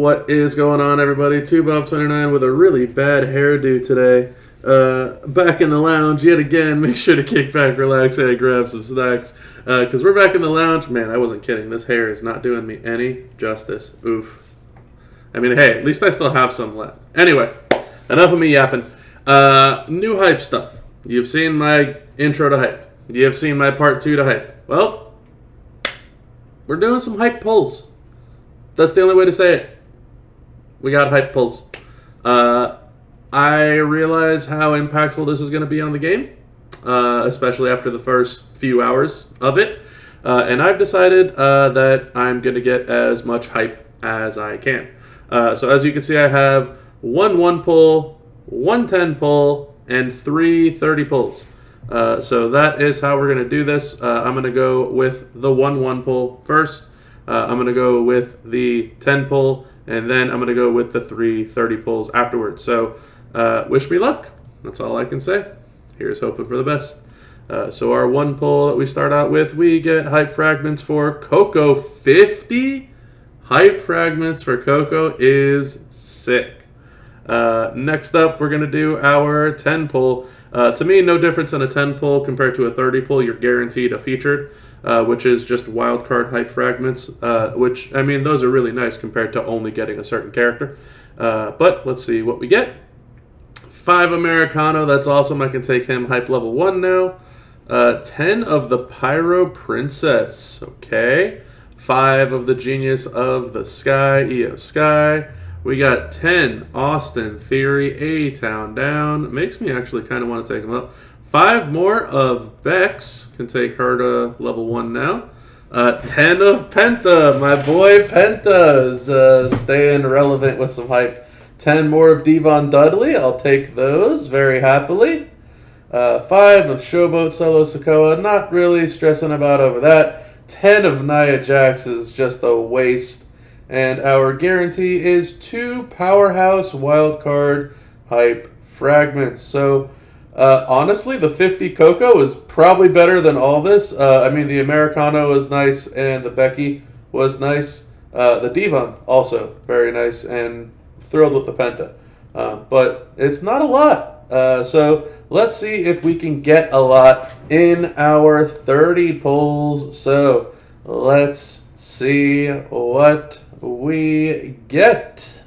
What is going on, everybody? 2Bob29 with a really bad hairdo today. Back in the lounge yet again. Make sure to kick back, relax, and grab some snacks. Because we're back in the lounge. Man, I wasn't kidding. This hair is not doing me any justice. Oof. I mean, hey, at least I still have some left. Anyway, enough of me yapping. New hype stuff. You've seen my intro to hype. You have seen my part 2 to hype. Well, we're doing some hype pulls. That's the only way to say it. We got hype pulls. I realize how impactful this is going to be on the game, especially after the first few hours of it. And I've decided that I'm going to get as much hype as I can. So as you can see, I have 1 pull, 10 pull, and 30 pulls. So that is how we're going to do this. I'm going to go with the 1 pull first. I'm going to go with the 10 pull, and then I'm going to go with the 30 pulls afterwards. So wish me luck. That's all I can say. Here's hoping for the best. So our 1 pull that we start out with, we get hype fragments for Coco. 50 hype fragments for Coco is sick. Next up, we're going to do our 10 pull. To me, no difference in a 10 pull compared to a 30 pull. You're guaranteed a featured. Which is just wildcard hype fragments, which, I mean, those are really nice compared to only getting a certain character. But let's see what we get. 5 Americano, that's awesome. I can take him hype level 1 now. 10 of the Pyro Princess, okay. 5 of the Genius of the Sky, EO Sky. We got 10 Austin Theory, A-Town Down. Makes me actually kind of want to take him up. 5 more of Bex, can take her to level 1 now. 10 of Penta, my boy Penta is staying relevant with some hype. 10 more of Devon Dudley, I'll take those very happily. 5 of Showboat Solo Sokoa, not really stressing about over that. 10 of Nia Jax is just a waste. And our guarantee is 2 Powerhouse Wildcard Hype Fragments. So, honestly, the 50 Coco is probably better than all this. I mean, the Americano was nice, and the Becky was nice. The Devon, also very nice, and thrilled with the Penta. But it's not a lot. So let's see if we can get a lot in our 30 pulls. So let's see what we get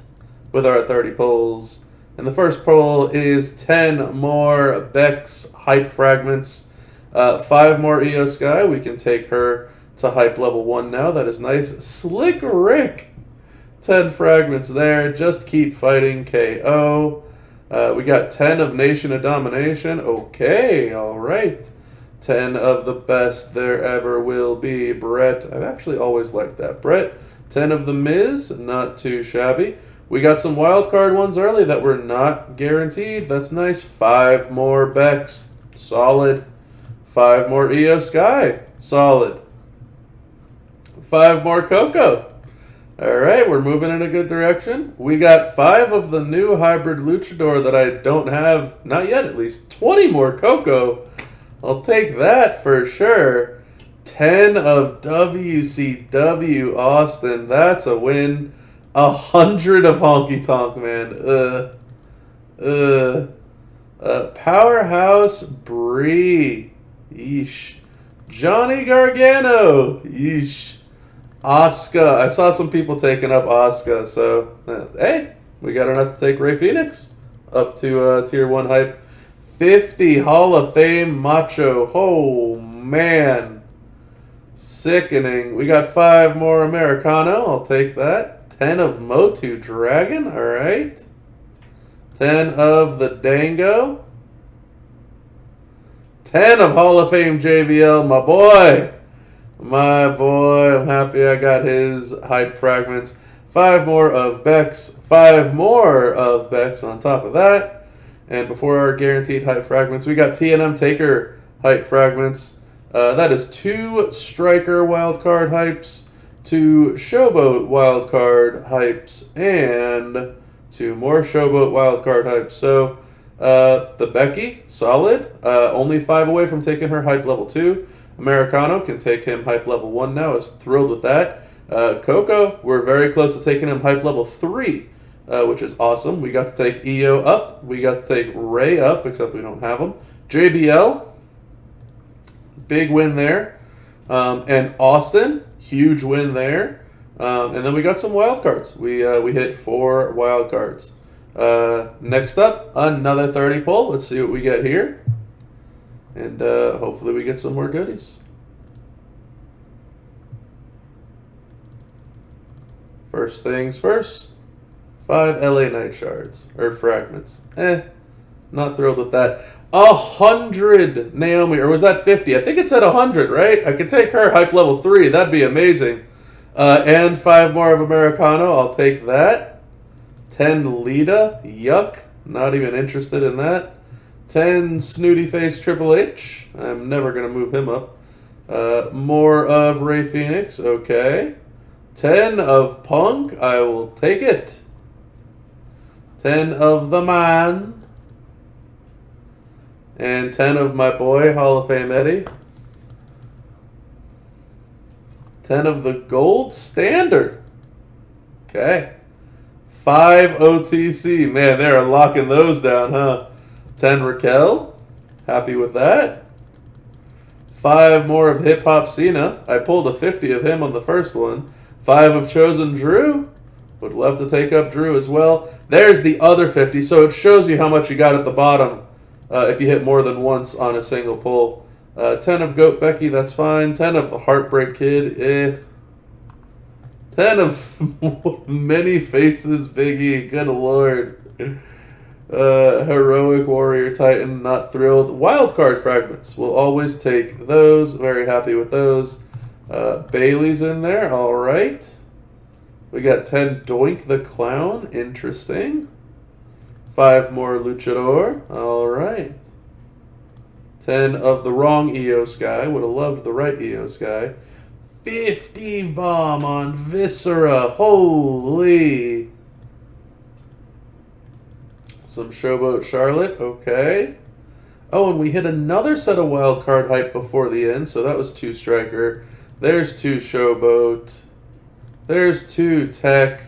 with our 30 pulls. And the first pull is 10 more Bex hype fragments. 5 more EO Sky. We can take her to hype level 1 now. That is nice. Slick Rick. 10 fragments there. Just keep fighting KO. We got 10 of Nation of Domination. Okay, alright. 10 of the best there ever will be. Brett. I've actually always liked that. Brett. 10 of the Miz. Not too shabby. We got some wildcard ones early that were not guaranteed. That's nice. 5 more Bex. Solid. 5 more EO Sky. Solid. 5 more Coco. Alright, we're moving in a good direction. We got 5 of the new hybrid luchador that I don't have, not yet at least. 20 more Coco. I'll take that for sure. 10 of WCW Austin. That's a win. 100 of Honky Tonk Man. Powerhouse Bree. Yeesh. Johnny Gargano. Yeesh. Asuka. I saw some people taking up Asuka. So, hey, we got enough to take Rey Fenix up to tier 1 hype. 50 Hall of Fame Macho. Oh, man. Sickening. We got 5 more Americano. I'll take that. 10 of Motu Dragon, alright. 10 of the Dango. 10 of Hall of Fame JBL, my boy. My boy, I'm happy I got his hype fragments. 5 more of Bex. 5 more of Bex on top of that. And before our guaranteed hype fragments, we got TNM Taker hype fragments. That is 2 Striker wildcard hypes. 2 Showboat wildcard hypes, and 2 more Showboat wildcard hypes. So, the Becky, solid. Only 5 away from taking her hype level 2. Americano can take him hype level 1 now. Is thrilled with that. Coco, we're very close to taking him hype level 3, which is awesome. We got to take EO up. We got to take Ray up, except we don't have him. JBL, big win there. And Austin, huge win there. And then we got some wild cards. We hit 4 wild cards. Next up, another 30 pull. Let's see what we get here. And hopefully we get some more goodies. First things first, 5 LA Knight shards, or fragments. Not thrilled with that. 100 Naomi, or was that 50? I think it said 100, right? I could take her hype level 3. That'd be amazing. And 5 more of Americano. I'll take that. 10 Lita. Yuck. Not even interested in that. 10 Snooty Face Triple H. I'm never going to move him up. More of Ray Phoenix. Okay. 10 of Punk. I will take it. 10 of the Man. And 10 of my boy, Hall of Fame Eddie. 10 of the Gold Standard. Okay. 5 OTC. Man, they're locking those down, huh? 10 Raquel. Happy with that. 5 more of Hip Hop Cena. I pulled a 50 of him on the first one. 5 of Chosen Drew. Would love to take up Drew as well. There's the other 50. So it shows you how much you got at the bottom if you hit more than once on a single pull. 10 of Goat Becky, that's fine. 10 of the Heartbreak Kid, 10 of Many Faces Biggie, good lord. Heroic Warrior Titan, not thrilled. Wildcard fragments, we'll always take those. Very happy with those. Bailey's in there, alright. We got 10 Doink the Clown, interesting. 5 more Luchador, alright. 10 of the wrong EOS guy. Would have loved the right EOS guy. 50 bomb on Viscera. Holy. Some Showboat Charlotte. Okay. Oh, and we hit another set of wild card hype before the end. So that was 2 Striker. There's 2 Showboat. There's 2 Tech.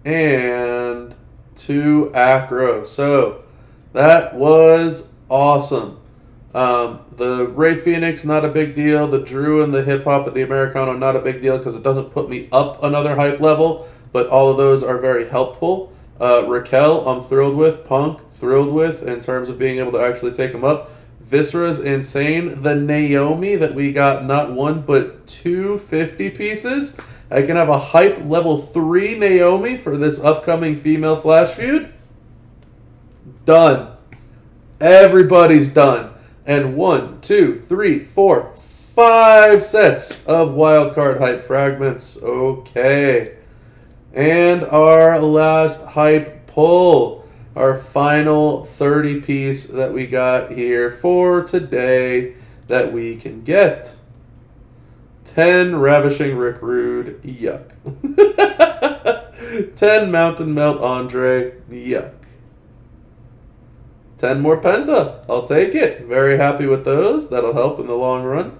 And 2 Acro. So that was awesome. The Ray Phoenix, not a big deal. The Drew and the Hip Hop and the Americano, not a big deal because it doesn't put me up another hype level, but all of those are very helpful. Raquel, I'm thrilled with. Punk, thrilled with in terms of being able to actually take them up. Viscera's insane. The Naomi that we got not 1 but 2 50 pieces. I can have a hype level 3 Naomi for this upcoming female flash feud. Done. Everybody's done. And 1, 2, 3, 4, 5 sets of wildcard hype fragments. Okay. And our last hype pull. Our final 30 piece that we got here for today that we can get. 10 Ravishing Rick Rude. Yuck. 10 Mountain Melt Andre. Yuck. 10 more Penta. I'll take it. Very happy with those. That'll help in the long run.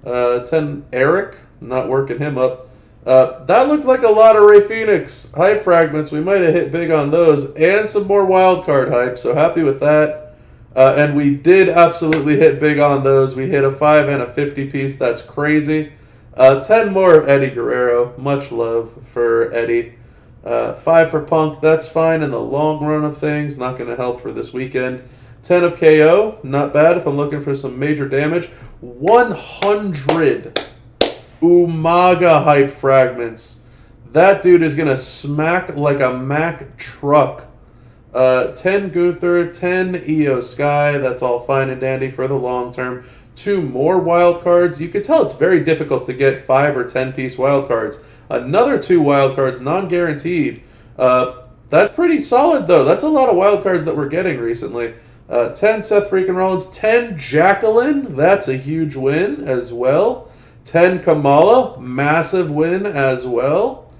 10 Eric. Not working him up. That looked like a lot of Ray Phoenix hype fragments. We might have hit big on those. And some more wildcard hype. So happy with that. And we did absolutely hit big on those. We hit a 5 and a 50 piece. That's crazy. 10 more of Eddie Guerrero. Much love for Eddie. 5 for Punk, that's fine in the long run of things. Not going to help for this weekend. 10 of KO, not bad if I'm looking for some major damage. 100 Umaga hype fragments. That dude is going to smack like a Mack truck. 10 Gunther, 10 EO Sky. That's all fine and dandy for the long term. 2 more wild cards. You can tell it's very difficult to get 5 or 10 piece wild cards. Another 2 wild cards, non-guaranteed. That's pretty solid, though. That's a lot of wild cards that we're getting recently. 10 Seth freaking Rollins. 10 Jacqueline. That's a huge win as well. 10 Kamala. Massive win as well.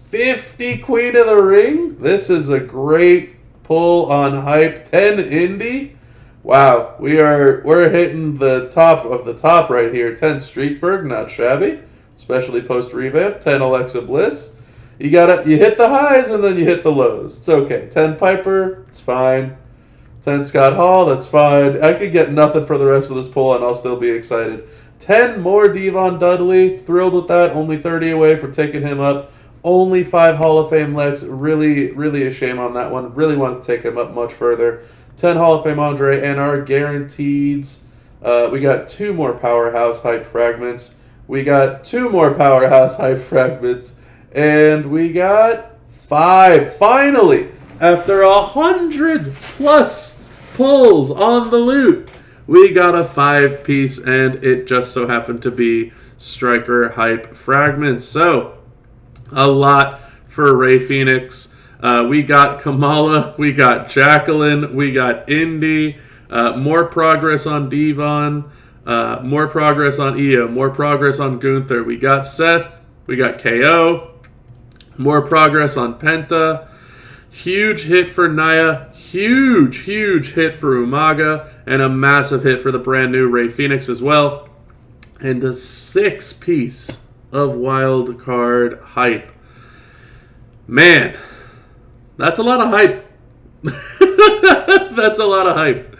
50 Queen of the Ring. This is a great pull on hype. 10 Indy. Wow, we're hitting the top of the top right here. 10 Streetberg. Not shabby. especially post revamp. 10 Alexa Bliss. You hit the highs and then you hit the lows. It's okay. 10 Piper, it's fine. 10 Scott Hall, that's fine. I could get nothing for the rest of this poll and I'll still be excited. 10 more Devon Dudley, thrilled with that. Only 30 away from taking him up. Only 5 Hall of Fame Lex. Really, really a shame on that one. Really want to take him up much further. 10 Hall of Fame Andre, and our guaranteeds. We got 2 more Powerhouse Hype Fragments. We got 2 more Powerhouse Hype Fragments. And we got 5. Finally, after 100 plus pulls on the loot, we got a 5-piece, and it just so happened to be Striker Hype Fragments. So, a lot for Ray Phoenix. We got Kamala, we got Jacqueline, we got Indy, more progress on Devon, more progress on Io, more progress on Gunther. We got Seth, we got KO, more progress on Penta. Huge hit for Nia, huge hit for Umaga, and a massive hit for the brand new Ray Phoenix as well. And a 6-piece of wild card hype. Man, that's a lot of hype. That's a lot of hype.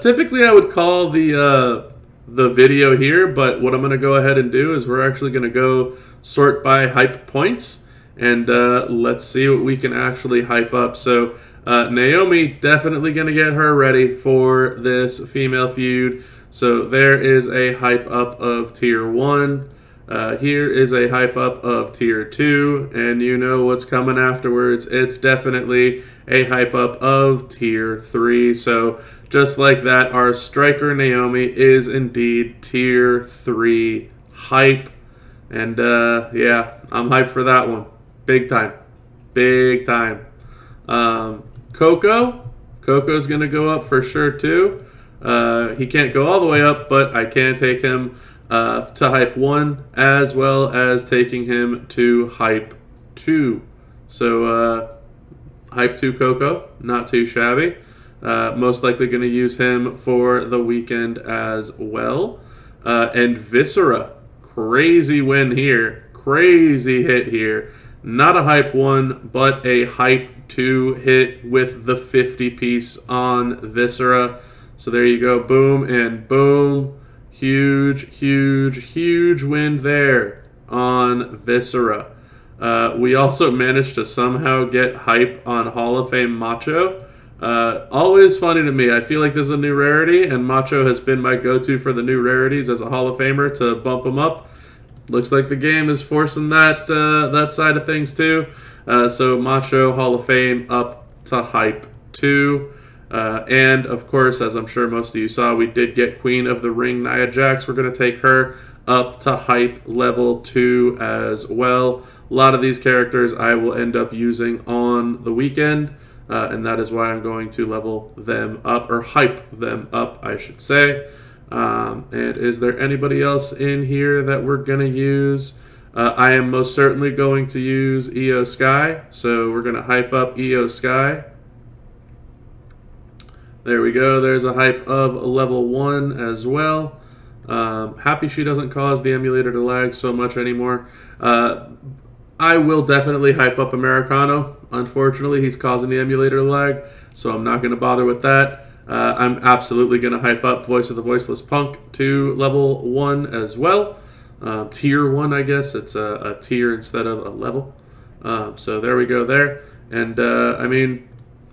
Typically, I would call the video here, but what I'm going to go ahead and do is we're actually going to go sort by hype points. And let's see what we can actually hype up. So Naomi, definitely going to get her ready for this female feud. So there is a hype up of Tier 1. Here is a hype up of Tier 2. And you know what's coming afterwards. It's definitely a hype up of Tier 3. So just like that, our Striker Naomi is indeed Tier 3 hype. And yeah, I'm hyped for that one. Big time. Big time. Coco's going to go up for sure, too. He can't go all the way up, but I can take him to Hype 1, as well as taking him to Hype 2. So, Hype 2 Coco, not too shabby. Most likely going to use him for the weekend as well. And Viscera, crazy win here. Crazy hit here. Not a Hype 1, but a Hype 2 hit with the 50-piece on Viscera. So there you go. Boom and boom. Huge win there on Viscera. We also managed to somehow get hype on Hall of Fame Macho. Always funny to me. I feel like this is a new rarity, and Macho has been my go-to for the new rarities as a Hall of Famer to bump him up. Looks like the game is forcing that side of things too. So Macho Hall of Fame up to Hype 2. And of course, as I'm sure most of you saw, we did get Queen of the Ring Nia Jax. We're going to take her up to Hype level 2 as well. A lot of these characters I will end up using on the weekend. And that is why I'm going to level them up, or hype them up, I should say. And is there anybody else in here that we're going to use? I am most certainly going to use EO Sky. So we're going to hype up EO Sky. There we go. There's a hype of level 1 as well. Happy she doesn't cause the emulator to lag so much anymore. I will definitely hype up Americano. Unfortunately, he's causing the emulator to lag, so I'm not going to bother with that. I'm absolutely going to hype up Voice of the Voiceless Punk to level 1 as well. Tier 1, I guess. It's a tier instead of a level. So there we go there. And, I mean,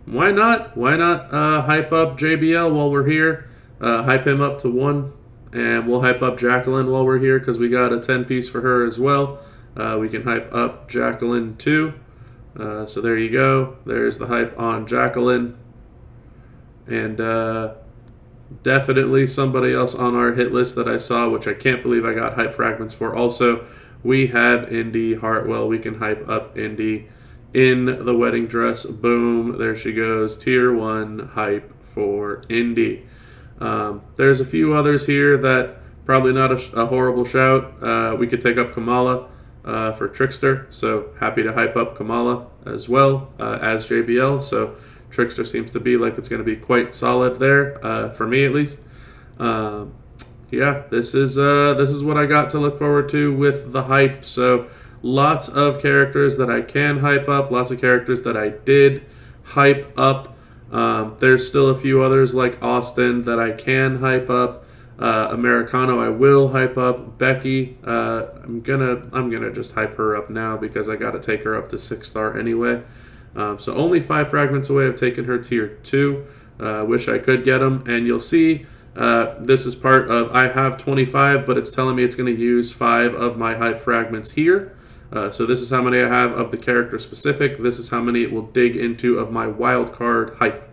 why not? Why not hype up JBL while we're here? Hype him up to 1. And we'll hype up Jacqueline while we're here because we got a 10-piece for her as well. We can hype up Jacqueline too. So there you go. There's the hype on Jacqueline. And definitely somebody else on our hit list that I saw, which I can't believe I got hype fragments for also. We have Indy Hartwell. We can hype up Indy in the wedding dress. Boom. There she goes. Tier 1 hype for Indy. There's a few others here that probably not a horrible shout. We could take up Kamala for Trickster. So happy to hype up Kamala as well as JBL. So Trickster seems to be like it's going to be quite solid there, for me at least. yeah, this is what I got to look forward to with the hype. So lots of characters that I can hype up, lots of characters that I did hype up. There's still a few others like Austin that I can hype up. Americano I will hype up. Becky, I'm gonna just hype her up now because I gotta take her up to 6-star anyway. So only 5 fragments away of taking her tier 2. Wish I could get them, and you'll see this is part of, I have 25, but it's telling me it's going to use 5 of my hype fragments here. So this is how many I have of the character specific. This is how many it will dig into of my wild card hype.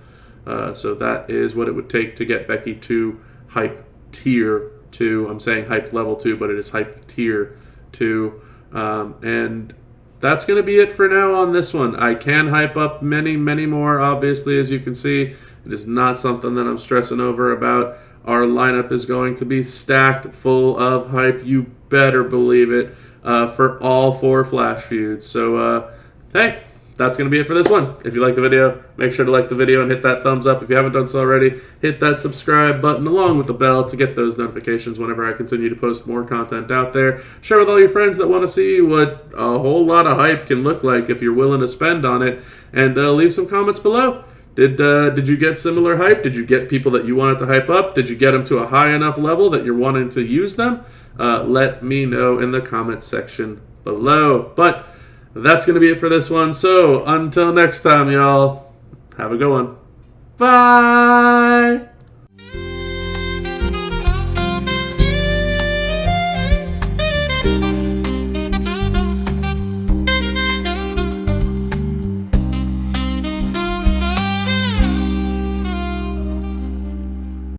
So that is what it would take to get Becky to hype tier 2. I'm saying hype level 2, but it is hype tier 2. And that's going to be it for now on this one. I can hype up many, many more, obviously, as you can see. It is not something that I'm stressing over about. Our lineup is going to be stacked full of hype. You better believe it, for all 4 Flash feuds. So, hey, that's going to be it for this one. If you like the video, make sure to like the video and hit that thumbs up. If you haven't done so already, hit that subscribe button along with the bell to get those notifications whenever I continue to post more content out there. Share with all your friends that want to see what a whole lot of hype can look like if you're willing to spend on it. And leave some comments below. Did you get similar hype? Did you get people that you wanted to hype up? Did you get them to a high enough level that you're wanting to use them? Let me know in the comments section below. But that's going to be it for this one. So until next time, y'all, have a good one. Bye!